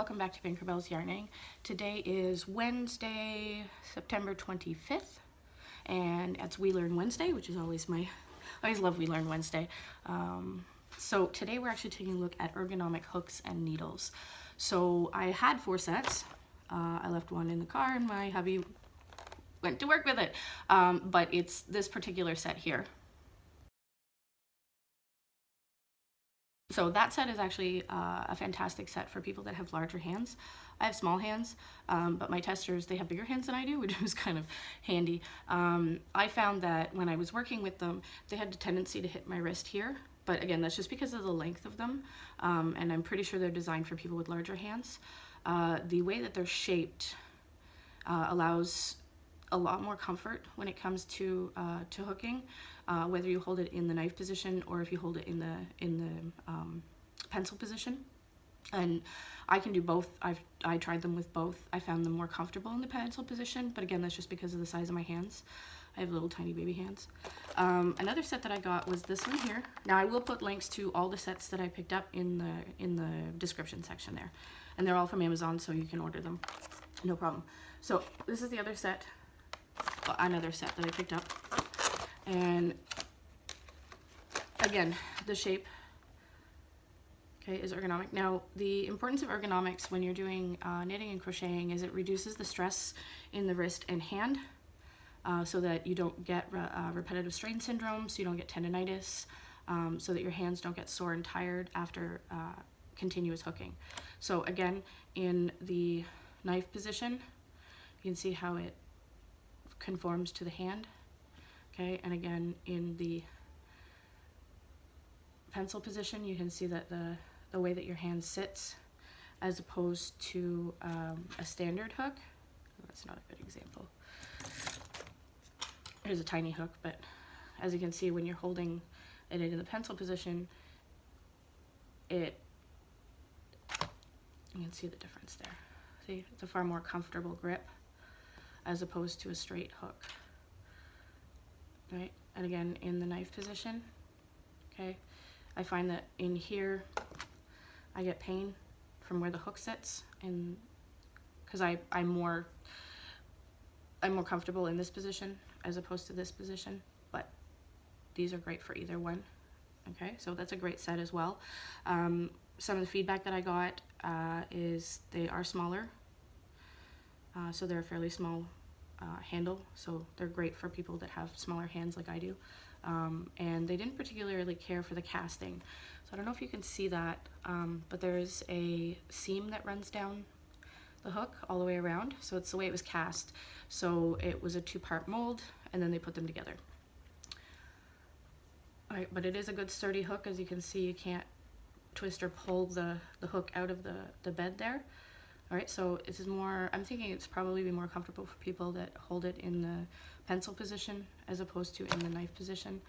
welcome back to Binkerbelle's Yarning. Today is Wednesday, September 25th, and it's We Learn Wednesday, which is always I always love We Learn Wednesday. So today we're actually taking a look at ergonomic hooks and needles. So I had 4 sets. I left one in the car and my hubby went to work with it, but it's this particular set here. So that set is actually a fantastic set for people that have larger hands. I have small hands, but my testers, they have bigger hands than I do, which was kind of handy. I found that when I was working with them, they had a tendency to hit my wrist here. But again, that's just because of the length of them. And I'm pretty sure they're designed for people with larger hands. The way that they're shaped allows a lot more comfort when it comes to hooking, whether you hold it in the knife position or if you hold it in the pencil position. And I can do both. I tried them with both. I found them more comfortable in the pencil position, but again, that's just because of the size of my hands. I have little tiny baby hands. Another set that I got was this one here. Now I will put links to all the sets that I picked up in the description section there, and they're all from Amazon, so you can order them, no problem. So this is the other set. Another set that I picked up, and again, the shape, okay, is ergonomic. Now the importance of ergonomics when you're doing knitting and crocheting is it reduces the stress in the wrist and hand, so that you don't get repetitive strain syndrome, so you don't get tendonitis, so that your hands don't get sore and tired after continuous hooking. So again, in the knife position, you can see how it conforms to the hand, okay, and again in the pencil position you can see that the way that your hand sits as opposed to a standard hook. That's not a good example. Here's a tiny hook, but as you can see when you're holding it in the pencil position, you can see the difference there. See, it's a far more comfortable grip as opposed to a straight hook, right? And again, in the knife position, okay, I find that in here, I get pain from where the hook sits, and because I'm more comfortable in this position as opposed to this position, but these are great for either one, okay? So that's a great set as well. Some of the feedback that I got is they are smaller, so they're a fairly small handle, so they're great for people that have smaller hands like I do, and they didn't particularly care for the casting. So I don't know if you can see that, but there is a seam that runs down the hook all the way around, so it's the way it was cast. So it was a 2-part mold and then they put them together. All right, but it is a good sturdy hook. As you can see, you can't twist or pull the hook out of the bed there. All right, so this is more, I'm thinking it's probably be more comfortable for people that hold it in the pencil position as opposed to in the knife position,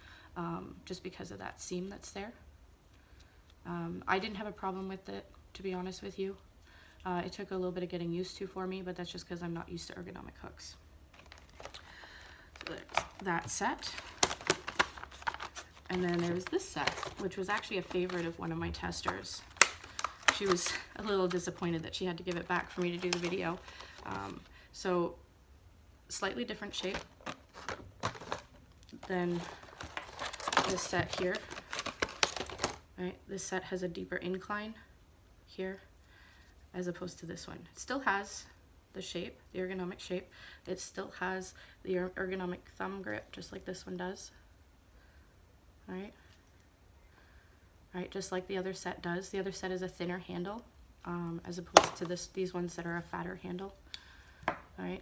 just because of that seam that's there. I didn't have a problem with it, to be honest with you. It took a little bit of getting used to for me, but that's just because I'm not used to ergonomic hooks. So there's that set. And then there's this set, which was actually a favorite of one of my testers. She was a little disappointed that she had to give it back for me to do the video. So slightly different shape than this set here. Right, this set has a deeper incline here as opposed to this one. It still has the shape, the ergonomic shape. It still has the ergonomic thumb grip, just like this one does. All right. Right, just like the other set does. The other set is a thinner handle, as opposed to these ones that are a fatter handle. All right,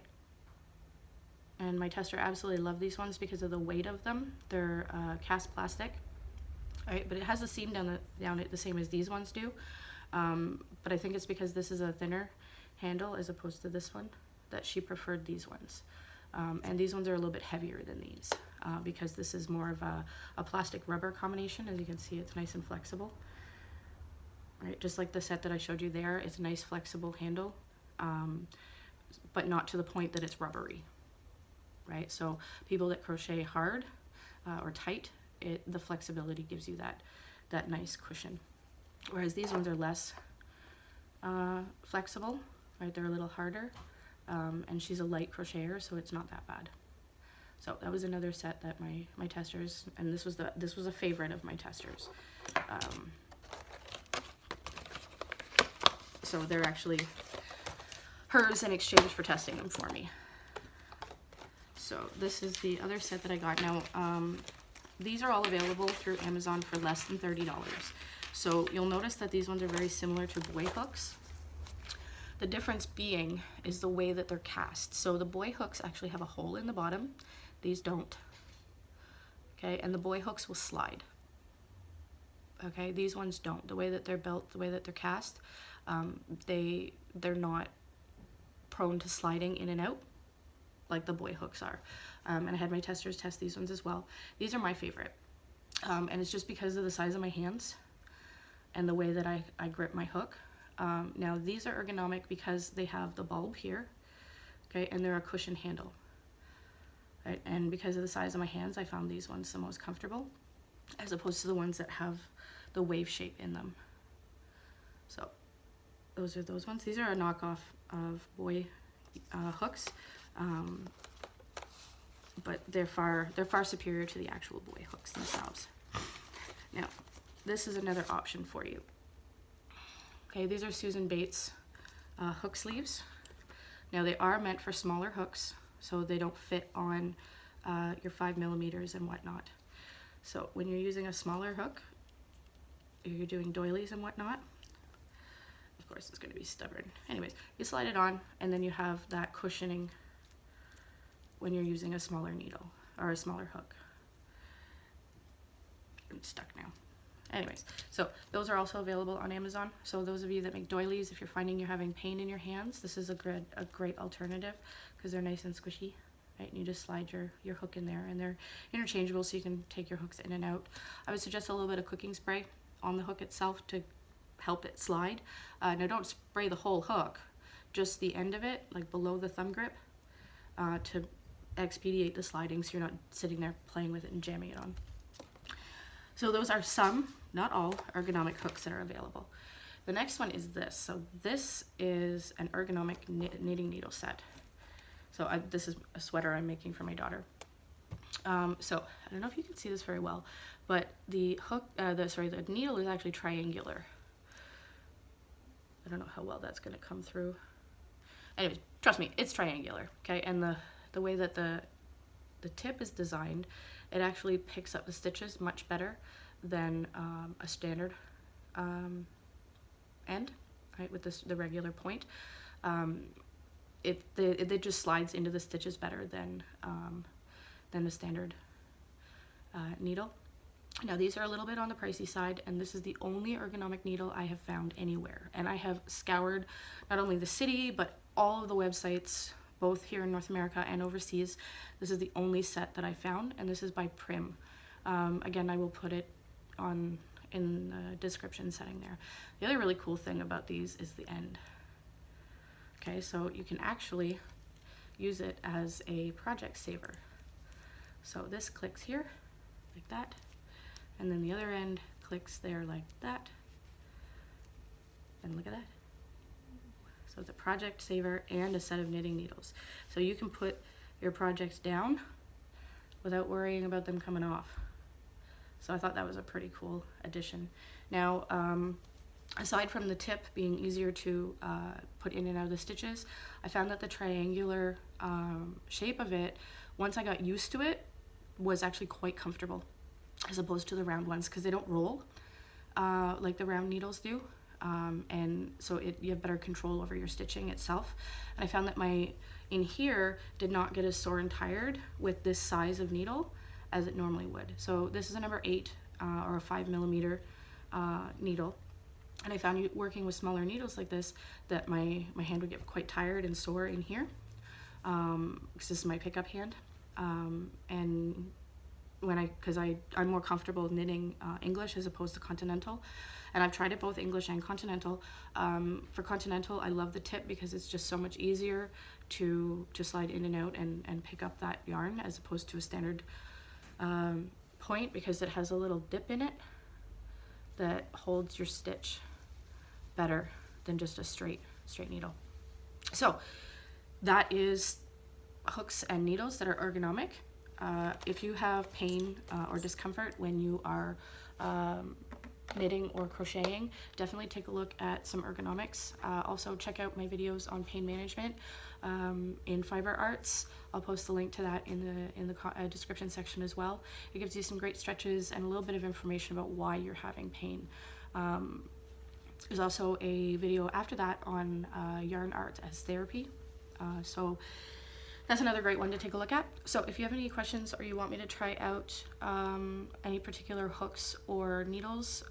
and my tester absolutely loved these ones because of the weight of them. They're cast plastic, all right, but it has a seam down it the same as these ones do. But I think it's because this is a thinner handle as opposed to this one that she preferred these ones. And these ones are a little bit heavier than these because this is more of a plastic rubber combination. As you can see, it's nice and flexible. Right, just like the set that I showed you there, it's a nice flexible handle, but not to the point that it's rubbery. Right, so people that crochet hard or tight, the flexibility gives you that nice cushion. Whereas these ones are less flexible, right? They're a little harder, and she's a light crocheter, so it's not that bad. So that was another set that my testers, and this was a favorite of my testers. So they're actually hers in exchange for testing them for me. So this is the other set that I got. Now, these are all available through Amazon for less than $30. So you'll notice that these ones are very similar to boy hooks. The difference being is the way that they're cast. So the boy hooks actually have a hole in the bottom. These don't. Okay, and the boy hooks will slide. Okay, these ones don't. The way that they're built, the way that they're cast, they're not prone to sliding in and out like the boy hooks are. And I had my testers test these ones as well. These are my favorite. And it's just because of the size of my hands and the way that I grip my hook. Now these are ergonomic because they have the bulb here, okay, and they're a cushion handle. Right? And because of the size of my hands, I found these ones the most comfortable, as opposed to the ones that have the wave shape in them. So those are those ones. These are a knockoff of boy hooks, but they're far superior to the actual boy hooks themselves. Now, this is another option for you. Okay, these are Susan Bates hook sleeves. Now they are meant for smaller hooks, so they don't fit on your 5mm and whatnot. So when you're using a smaller hook, you're doing doilies and whatnot, of course it's going to be stubborn. Anyways, you slide it on, and then you have that cushioning when you're using a smaller needle or a smaller hook. I'm stuck now. Anyways, so those are also available on Amazon. So those of you that make doilies, if you're finding you're having pain in your hands, this is a great alternative because they're nice and squishy, right? And you just slide your hook in there, and they're interchangeable, so you can take your hooks in and out. I would suggest a little bit of cooking spray on the hook itself to help it slide. Now don't spray the whole hook, just the end of it, like below the thumb grip, to expedite the sliding, so you're not sitting there playing with it and jamming it on. So those are some, not all, ergonomic hooks that are available. The next one is this. So this is an ergonomic knitting needle set. So this is a sweater I'm making for my daughter. So I don't know if you can see this very well, but the hook, the needle is actually triangular. I don't know how well that's going to come through. Anyways, trust me, it's triangular, okay? And the way that the tip is designed, it actually picks up the stitches much better than a standard end, right, with the regular point. It just slides into the stitches better than the standard needle. Now these are a little bit on the pricey side, and this is the only ergonomic needle I have found anywhere. And I have scoured not only the city, but all of the websites, both here in North America and overseas. This is the only set that I found, and this is by Prim. Again, I will put it in the description setting there. The other really cool thing about these is the end. Okay, so you can actually use it as a project saver. So this clicks here, like that, and then the other end clicks there like that, and look at that. So it's a project saver and a set of knitting needles. So you can put your projects down without worrying about them coming off. So I thought that was a pretty cool addition. Now, aside from the tip being easier to put in and out of the stitches, I found that the triangular shape of it, once I got used to it, was actually quite comfortable as opposed to the round ones, because they don't roll like the round needles do. And so you have better control over your stitching itself. And I found that my in here did not get as sore and tired with this size of needle as it normally would. So this is a number 8 or a 5mm needle. And I found working with smaller needles like this that my hand would get quite tired and sore in here, because this is my pickup hand. And because I'm more comfortable knitting English as opposed to continental, and I've tried it both English and continental. For continental, I love the tip because it's just so much easier to slide in and out and pick up that yarn, as opposed to a standard point, because it has a little dip in it that holds your stitch better than just a straight needle. So that is hooks and needles that are ergonomic. If you have pain or discomfort when you are knitting or crocheting, definitely take a look at some ergonomics. Also check out my videos on pain management in fiber arts. I'll post the link to that in the description section as well. It gives you some great stretches and a little bit of information about why you're having pain. There's also a video after that on yarn art as therapy. So that's another great one to take a look at. So if you have any questions or you want me to try out any particular hooks or needles,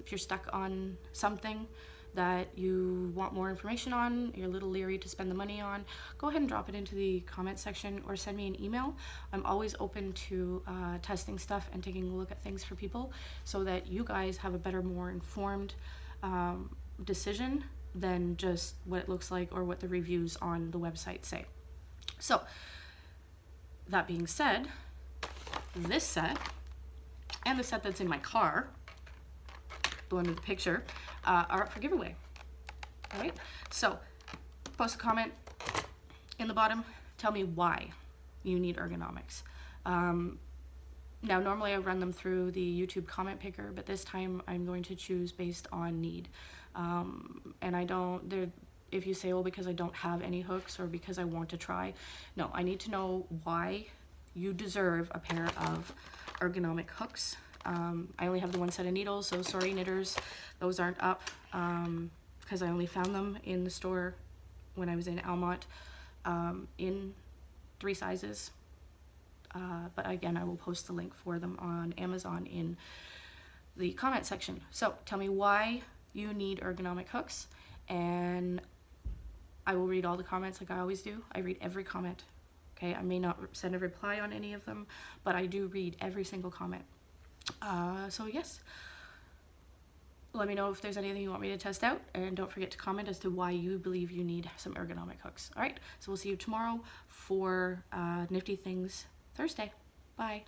if you're stuck on something that you want more information on, you're a little leery to spend the money on, go ahead and drop it into the comment section or send me an email. I'm always open to testing stuff and taking a look at things for people so that you guys have a better, more informed decision than just what it looks like or what the reviews on the website say. So that being said, this set and the set that's in my car, the one with the picture, are up for giveaway. All right, so post a comment in the bottom, tell me why you need ergonomics. Now normally I run them through the YouTube comment picker, but this time I'm going to choose based on need. And I don't, if you say, well, because I don't have any hooks or because I want to try, no, I need to know why you deserve a pair of ergonomic hooks. I only have the one set of needles, so sorry knitters, those aren't up because I only found them in the store when I was in Almont in 3 sizes. But again, I will post the link for them on Amazon in the comment section. So tell me why you need ergonomic hooks, and I will read all the comments like I always do. I read every comment. Okay, I may not send a reply on any of them, but I do read every single comment. So yes, let me know if there's anything you want me to test out, and don't forget to comment as to why you believe you need some ergonomic hooks. All right, so we'll see you tomorrow for Nifty Things Thursday. Bye.